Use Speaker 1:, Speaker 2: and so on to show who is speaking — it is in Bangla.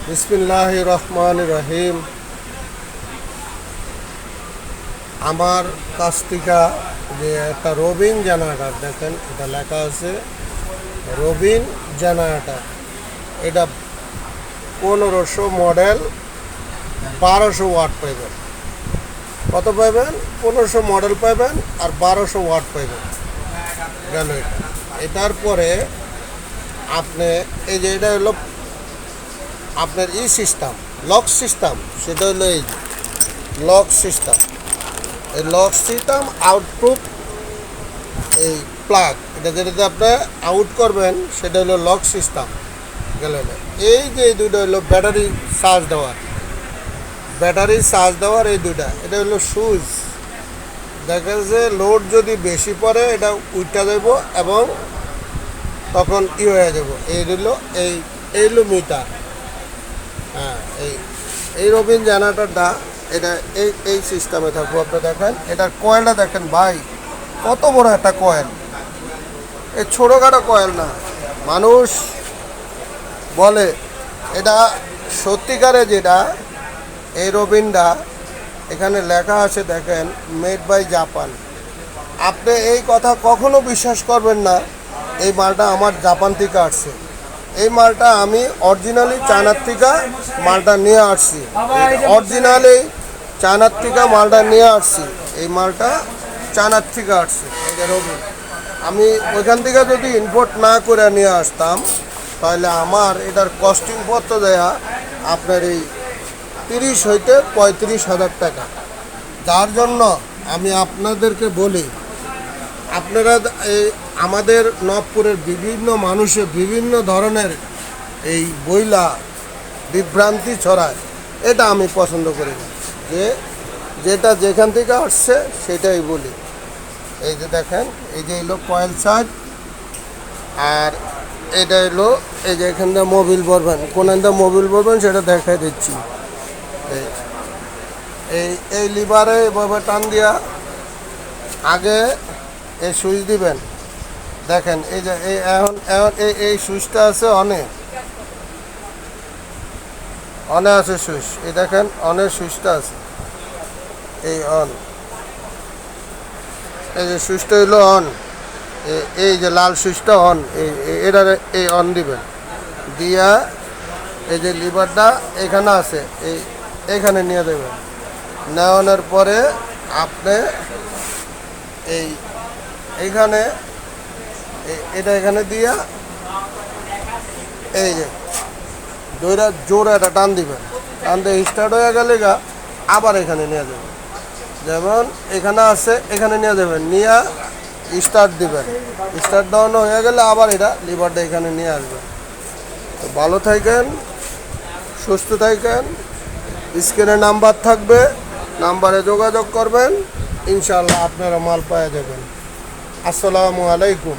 Speaker 1: বিসমিল্লাহির রহমানির রহিম। আমার কাছ থেকে যে একটা রবিন জেনারেটর দেখেন, এটা লেখা আছে রবিন জেনারেটর। এটা 1500 মডেল, 1200 ওয়াট পাইবেন। কত পাইবেন? 1500 মডেল পাইবেন আর 1200 ওয়াট পাইবেন। গেল এটার পরে আপনি এই যে এটা হলো আপনার সিস্টেম, লক সিস্টেম। সেটা হলো এই লক সিস্টেম। এই লক সিস্টেম আউটপুট এই প্লাগ, এটা যেটাতে আপনি আউট করবেন সেটা হলো লক সিস্টেম। গেল এই যে এই দুটো হলো ব্যাটারি চার্জ দেওয়ার, এই দুটা। এটা হলো সুইচ। দেখা যাচ্ছে লোড যদি বেশি পড়ে এটা উইটা যাব এবং তখন হয়ে যাব। এই হলো হলো মিটার। হ্যাঁ, এই রবিন জেনারেটরটা এটা এই সিস্টেমে থাকবো। আপনি দেখেন এটার কয়েলটা দেখেন ভাই, কত বড় একটা কয়েল। এই ছোটোখাটো কয়েল না। মানুষ বলে এটা সত্যিকারে যেটা এই রবিনটা এখানে লেখা আছে দেখেন, মেড বাই জাপান। আপনি এই কথা কখনো বিশ্বাস করবেন না এই মালটা আমার জাপান থেকে আসছে। এই মালটা আমি অরিজিনালি চায়নার থেকে মালটা নিয়ে আসছি। অরিজিনালি চায়নার থেকে মালটা নিয়ে আসছি। এই মালটা চায়নার থেকে আসছে। এই যে রবিন, আমি ওইখান থেকে যদি ইম্পোর্ট না করে নিয়ে আসতাম তাহলে আমার এটার কস্টিং পত্র দেয়া আপনার এই 30 হইতে 35,000 টাকা। যার জন্য আমি আপনাদেরকে বলি, আপনারা এই আমাদের নবপুরের বিভিন্ন মানুষে বিভিন্ন ধরনের এই বইলা বিভ্রান্তি ছড়ায়। এটা আমি পছন্দ করি না, যে যেটা যেখান থেকে আসছে সেটাই বলি। এই যে দেখেন, এই যে এলো কয়েল সাইড, আর এটা এলো এই যে এখান থেকে মোবিল ভরবেন। কোন মোবিল ভরবেন সেটা দেখাই দিচ্ছি। এই লিভারে এভাবে টান দিয়া আগে এই সুইচ দিবেন। দেখেন এই যে এখন এই সুইচটা আছে অনে আছে সুইচ। এই দেখেন অনের সুইচটা আছে, এই অন। এই যে সুইচটা হইলো অন। এই যে লাল সুইচটা অন, এটা এই অন দিবেন। দিয়া এই যে লিভারটা এখানে আছে, এইখানে নিয়ে দেবেন। নেওয়ানোর পরে আপনি এইখানে এটা এখানে দিয়া এই যে জোরে একটা টান দিবেন। টান দিয়ে স্টার্ট হয়ে গেলে আবার এখানে নিয়ে যাবেন। যেমন এখানে আছে, এখানে নিয়ে যাবেন, নিয়ে স্টার্ট দিবেন। স্টার্ট দেওয়ানো হয়ে গেলে আবার এটা লিভারটা এখানে নিয়ে আসবেন। তো ভালো থাকেন, সুস্থ থাকেন। স্ক্রিনে নাম্বার থাকবে, নাম্বারে যোগাযোগ করবেন। ইনশাআল্লাহ আপনারা মাল পাওয়া যাবেন। আসসালামু আলাইকুম।